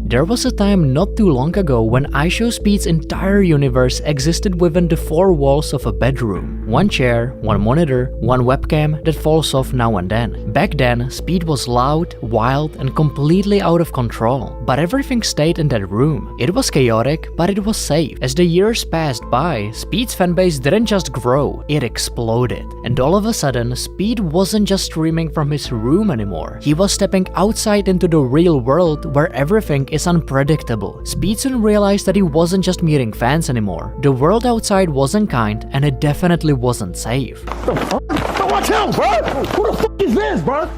There was a time not too long ago when iShowSpeed's entire universe existed within the four walls of a bedroom. One chair, one monitor, one webcam that falls off now and then. Back then, Speed was loud, wild, and completely out of control. But everything stayed in that room. It was chaotic, but it was safe. As the years passed by, Speed's fanbase didn't just grow, it exploded. And all of a sudden, Speed wasn't just streaming from his room anymore. He was stepping outside into the real world where everything is unpredictable. Speed soon realized that he wasn't just meeting fans anymore. The world outside wasn't kind, and it definitely wasn't safe. The fuck? Don't watch him, bro! Who the fuck is this, bro?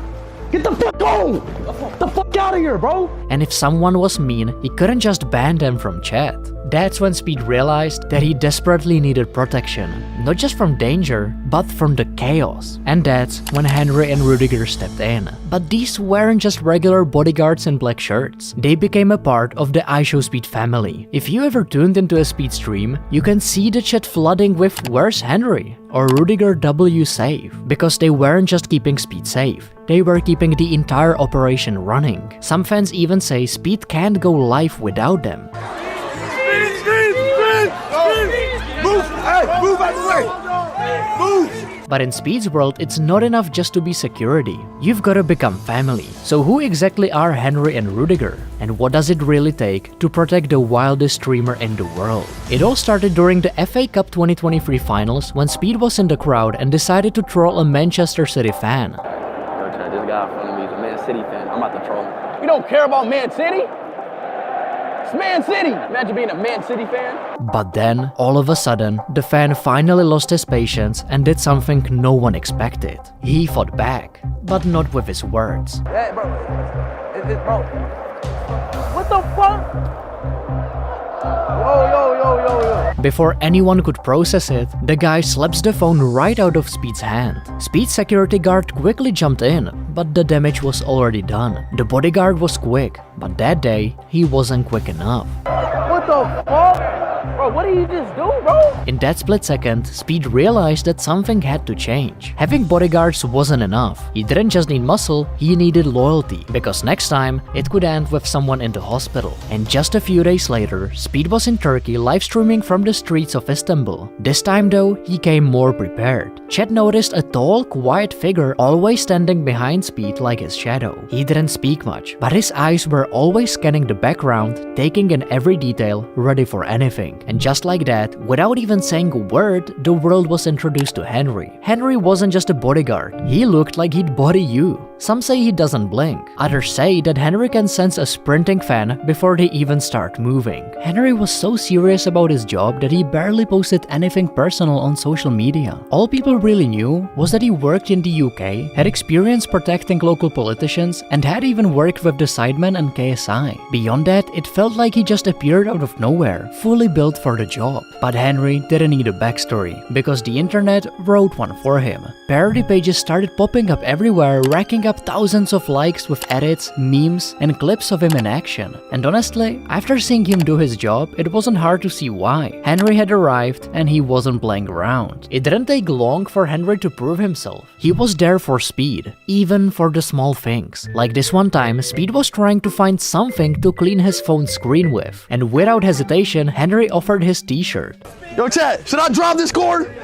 Get the fuck on! Get the fuck out of here, bro! And if someone was mean, he couldn't just ban them from chat. That's when Speed realized that he desperately needed protection, not just from danger, but from the chaos. And that's when Henry and Rudiger stepped in. But these weren't just regular bodyguards in black shirts. They became a part of the iShowSpeed family. If you ever tuned into a Speed stream, you can see the chat flooding with "Where's Henry?" or "Rudiger W safe?" Because they weren't just keeping Speed safe, they were keeping the entire operation running. Some fans even say Speed can't go live without them. Move out the way! Move! But in Speed's world, it's not enough just to be security. You've gotta become family. So who exactly are Henry and Rudiger? And what does it really take to protect the wildest streamer in the world? It all started during the FA Cup 2023 finals when Speed was in the crowd and decided to troll a Manchester City fan. Okay, this guy in front of me is a Man City fan. I'm about to troll him. You don't care about Man City? It's Man City! Imagine being a Man City fan. But then, all of a sudden, the fan finally lost his patience and did something no one expected. He fought back, but not with his words. Hey, bro. Bro. What the fuck? Yo. Before anyone could process it, the guy slaps the phone right out of Speed's hand. Speed's security guard quickly jumped in, but the damage was already done. The bodyguard was quick, but that day, he wasn't quick enough. What the fuck? Bro, what did you just do, bro? In that split second, Speed realized that something had to change. Having bodyguards wasn't enough. He didn't just need muscle, he needed loyalty. Because next time, it could end with someone in the hospital. And just a few days later, Speed was in Turkey live streaming from the streets of Istanbul. This time though, he came more prepared. Chat noticed a tall, quiet figure always standing behind Speed like his shadow. He didn't speak much, but his eyes were always scanning the background, taking in every detail, ready for anything. And just like that, without even saying a word, the world was introduced to Henry. Henry wasn't just a bodyguard, he looked like he'd body you. Some say he doesn't blink, others say that Henry can sense a sprinting fan before they even start moving. Henry was so serious about his job that he barely posted anything personal on social media. All people really knew was that he worked in the UK, had experience protecting local politicians, and had even worked with the Sidemen and KSI. Beyond that, it felt like he just appeared out of nowhere, fully built for the job. But Henry didn't need a backstory, because the internet wrote one for him. Parody pages started popping up everywhere, racking up thousands of likes with edits, memes, and clips of him in action. And honestly, after seeing him do his job, it wasn't hard to see why. Henry had arrived, and he wasn't playing around. It didn't take long for Henry to prove himself. He was there for Speed, even for the small things. Like this one time, Speed was trying to find something to clean his phone screen with, and without hesitation, Henry offered his t-shirt. Yo, chat, should I drop this cord?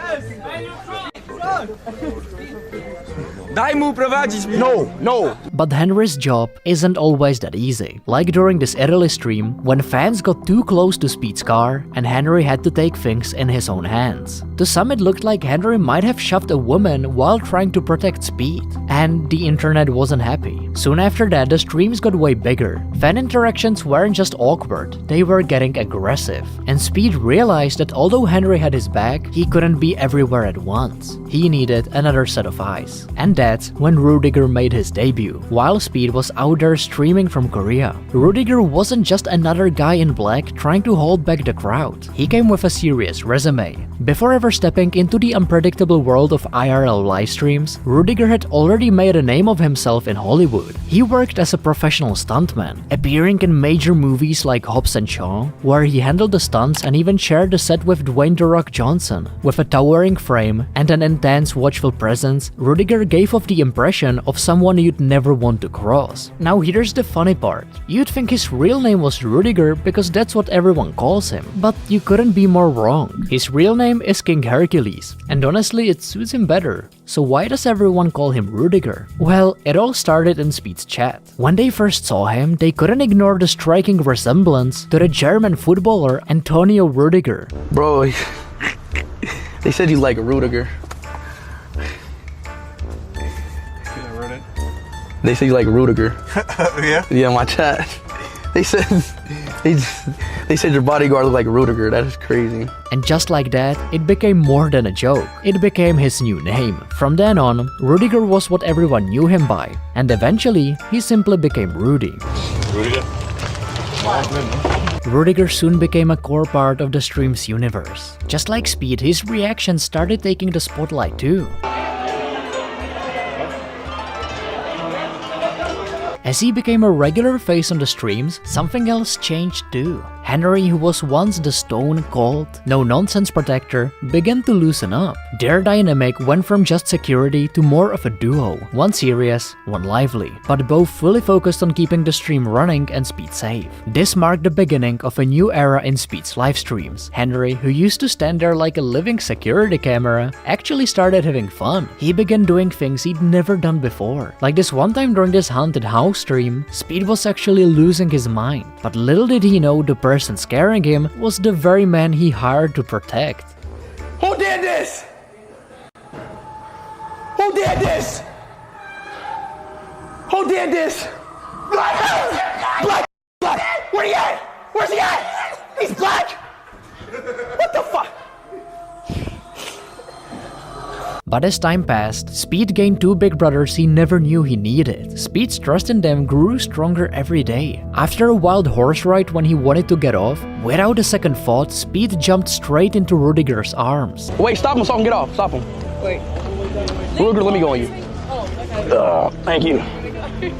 No. But Henry's job isn't always that easy. Like during this early stream, when fans got too close to Speed's car and Henry had to take things in his own hands. To some it looked like Henry might have shoved a woman while trying to protect Speed. And the internet wasn't happy. Soon after that, the streams got way bigger. Fan interactions weren't just awkward, they were getting aggressive. And Speed realized that although Henry had his back, he couldn't be everywhere at once. He needed another set of eyes. And that's when Rudiger made his debut. While Speed was out there streaming from Korea, Rudiger wasn't just another guy in black trying to hold back the crowd. He came with a serious resume, Before ever stepping into the unpredictable world of IRL live streams, Rudiger had already made a name of himself in Hollywood. He worked as a professional stuntman, appearing in major movies like Hobbs & Shaw, where he handled the stunts and even shared the set with Dwayne "The Rock" Johnson. With a towering frame and an intense, watchful presence, Rudiger gave off the impression of someone you'd never want to cross. Now here's the funny part. You'd think his real name was Rudiger because that's what everyone calls him, but you couldn't be more wrong. His real name is King Hercules, and honestly it suits him better. So why does everyone call him Rudiger? Well, it all started in Speed's chat. When they first saw him, they couldn't ignore the striking resemblance to the German footballer Antonio Rudiger. Bro, they said you like Rudiger. They say you like Rudiger. Yeah? Yeah, my chat. They said your bodyguard look like Rudiger. That is crazy. And just like that, it became more than a joke. It became his new name. From then on, Rudiger was what everyone knew him by. And eventually, he simply became Rudy. Rudiger? Rudiger soon became a core part of the stream's universe. Just like Speed, his reactions started taking the spotlight too. As he became a regular face on the streams, something else changed too. Henry, who was once the stone-cold, no-nonsense protector, began to loosen up. Their dynamic went from just security to more of a duo, one serious, one lively, but both fully focused on keeping the stream running and Speed safe. This marked the beginning of a new era in Speed's live streams. Henry, who used to stand there like a living security camera, actually started having fun. He began doing things he'd never done before. Like this one time during this haunted house stream, Speed was actually losing his mind. But little did he know the person scaring him was the very man he hired to protect. Who did this? Who did this? Who did this? Black. Where he at? Where's he at? He's black. What the fuck? But as time passed, Speed gained two big brothers he never knew he needed. Speed's trust in them grew stronger every day. After a wild horse ride when he wanted to get off, without a second thought, Speed jumped straight into Rudiger's arms. Wait, stop him so I can get off. Stop him. Wait. Rudiger, let me go on you. Oh, okay. Thank you.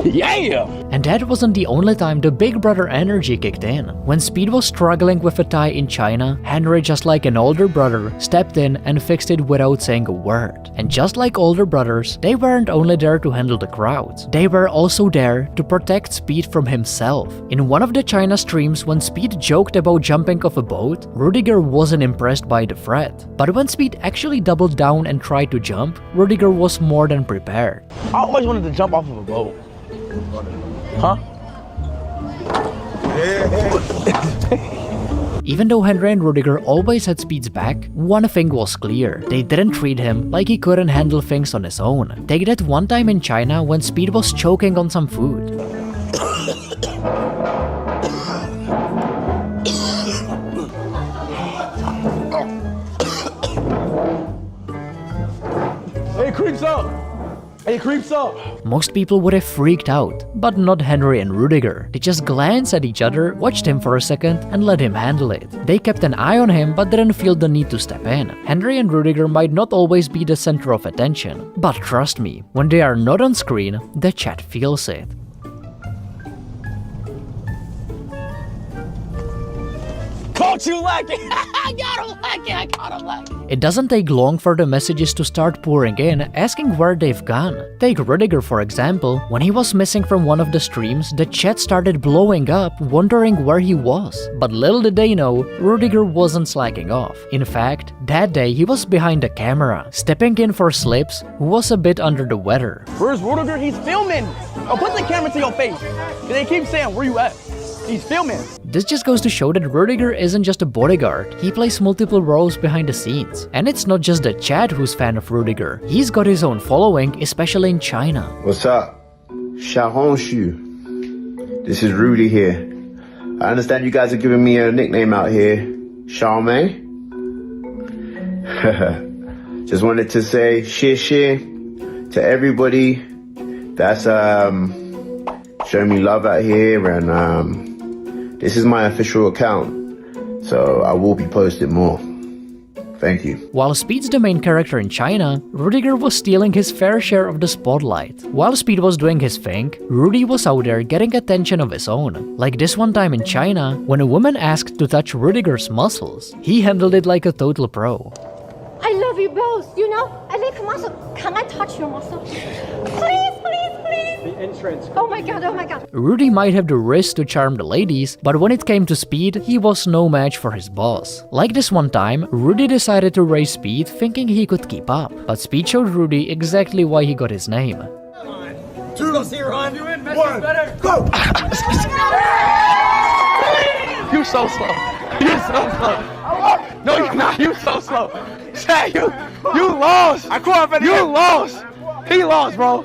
Yeah! And that wasn't the only time the big brother energy kicked in. When Speed was struggling with a tie in China, Henry, just like an older brother, stepped in and fixed it without saying a word. And just like older brothers, they weren't only there to handle the crowds, they were also there to protect Speed from himself. In one of the China streams, when Speed joked about jumping off a boat, Rudiger wasn't impressed by the threat. But when Speed actually doubled down and tried to jump, Rudiger was more than prepared. I always wanted to jump off of a boat. Huh? Even though Henry and Rudiger always had Speed's back, one thing was clear. They didn't treat him like he couldn't handle things on his own. Take that one time in China when Speed was choking on some food. Hey, creeps up. Hey, creeps up. Most people would have freaked out, but not Henry and Rudiger. They just glanced at each other, watched him for a second, and let him handle it. They kept an eye on him but didn't feel the need to step in. Henry and Rudiger might not always be the center of attention, but trust me, when they are not on screen, the chat feels it. Caught you lacking! I got him lacking! I caught him lacking! It doesn't take long for the messages to start pouring in, asking where they've gone. Take Rudiger for example. When he was missing from one of the streams, the chat started blowing up, wondering where he was. But little did they know, Rudiger wasn't slacking off. In fact, that day he was behind the camera, stepping in for Slips, who was a bit under the weather. Where's Rudiger? He's filming! Oh, put the camera to your face! They keep saying, where you at? He's filming! This just goes to show that Rudiger isn't just a bodyguard, he plays multiple roles behind the scenes. And it's not just the chat who's fan of Rudiger, he's got his own following, especially in China. What's up? Xiaohongshu. This is Rudy here. I understand you guys are giving me a nickname out here. Xiaomei? Just wanted to say xie to everybody that's showing me love out here, and this is my official account, so I will be posting more. Thank you. While Speed's the main character in China, Rudiger was stealing his fair share of the spotlight. While Speed was doing his thing, Rudy was out there getting attention of his own. Like this one time in China, when a woman asked to touch Rudiger's muscles, he handled it like a total pro. I love you both, you know? I like muscle. Can I touch your muscle? Please, please, please. The entrance. Oh my god, oh my god. Rudy might have the wrist to charm the ladies, but when it came to Speed, he was no match for his boss. Like this one time, Rudy decided to raise Speed thinking he could keep up, but Speed showed Rudy exactly why he got his name. 2, 1, go! You so slow. You so slow. No, you're not. You so slow. Shaq, you lost. You lost. He lost, bro.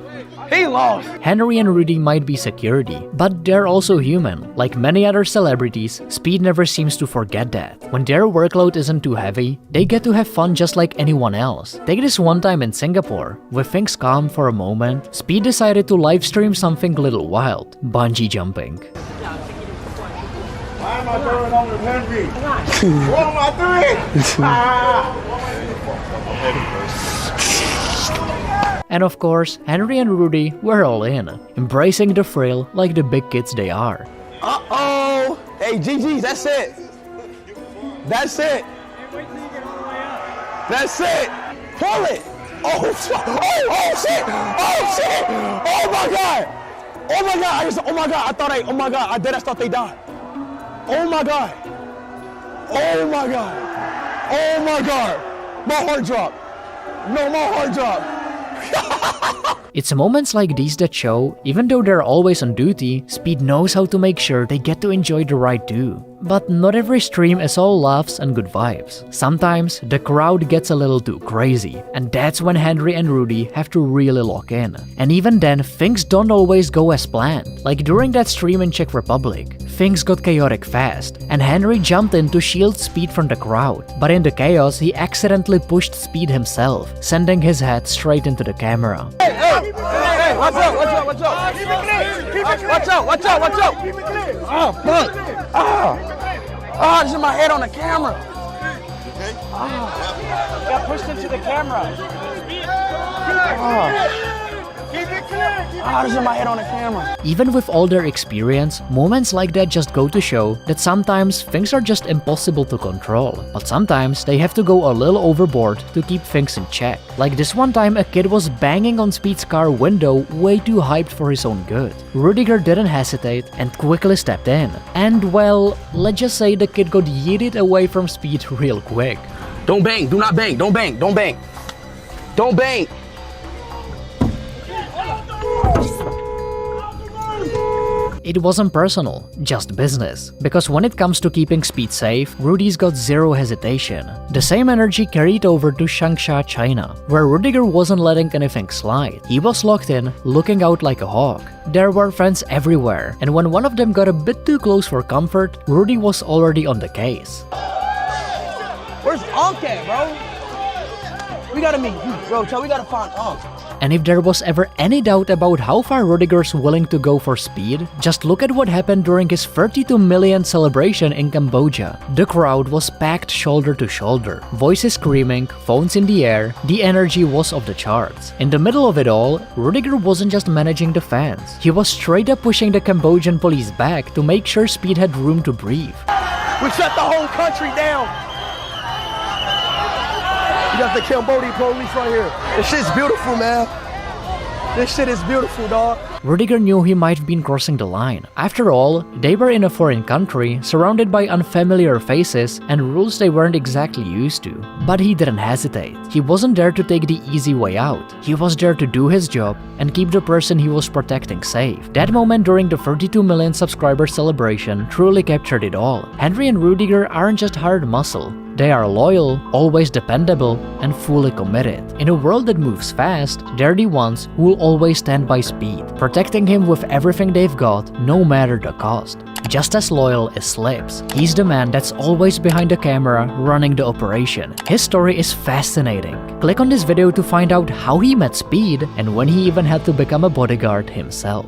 He lost. Henry and Rudy might be security, but they're also human. Like many other celebrities, Speed never seems to forget that. When their workload isn't too heavy, they get to have fun just like anyone else. Take this one time in Singapore. With things calm for a moment, Speed decided to livestream something a little wild, bungee jumping. Why am I going on with Henry? What am I doing? And of course, Henry and Rudy were all in, embracing the thrill like the big kids they are. Uh-oh. Hey, GG's, that's it. That's it. That's it. Pull it. Oh, shit. Oh, shit. Oh, shit. Oh, my God. Oh, my God. Oh, my God. I thought they died. Oh, my God. Oh, my God. Oh, my God. My heart dropped. No, my heart dropped. It's moments like these that show, even though they're always on duty, Speed knows how to make sure they get to enjoy the ride too. But not every stream is all laughs and good vibes. Sometimes the crowd gets a little too crazy, and that's when Henry and Rudy have to really lock in. And even then, things don't always go as planned. Like during that stream in Czech Republic, things got chaotic fast, and Henry jumped in to shield Speed from the crowd. But in the chaos, he accidentally pushed Speed himself, sending his head straight into the camera. Hey, watch out. Watch out. Oh, fuck. Oh, this is my head on the camera. Got pushed into the camera. This is my head on the camera. Even with all their experience, moments like that just go to show that sometimes things are just impossible to control. But sometimes they have to go a little overboard to keep things in check. Like this one time a kid was banging on Speed's car window way too hyped for his own good. Rudiger didn't hesitate and quickly stepped in. And well, let's just say the kid got yeeted away from Speed real quick. Don't bang. Do not bang. Don't bang. Don't bang. Don't bang. It wasn't personal, just business. Because when it comes to keeping Speed safe, Rudy's got zero hesitation. The same energy carried over to Changsha, China, where Rudiger wasn't letting anything slide. He was locked in, looking out like a hawk. There were friends everywhere, and when one of them got a bit too close for comfort, Rudy was already on the case. Where's Unc at, bro? We gotta meet you, bro. We gotta find Unc. And if there was ever any doubt about how far Rudiger's willing to go for Speed, just look at what happened during his 32 million celebration in Cambodia. The crowd was packed shoulder to shoulder, voices screaming, phones in the air, the energy was off the charts. In the middle of it all, Rudiger wasn't just managing the fans, he was straight up pushing the Cambodian police back to make sure Speed had room to breathe. We shut the whole country down. You got the Cambodian police right here. This shit's beautiful, man. This shit is beautiful, dog. Rudiger knew he might have been crossing the line. After all, they were in a foreign country, surrounded by unfamiliar faces and rules they weren't exactly used to. But he didn't hesitate. He wasn't there to take the easy way out. He was there to do his job and keep the person he was protecting safe. That moment during the 32 million subscriber celebration truly captured it all. Henry and Rudiger aren't just hard muscle. They are loyal, always dependable, and fully committed. In a world that moves fast, they're the ones who will always stand by Speed, protecting him with everything they've got, no matter the cost. Just as loyal as Slips, he's the man that's always behind the camera running the operation. His story is fascinating. Click on this video to find out how he met Speed and when he even had to become a bodyguard himself.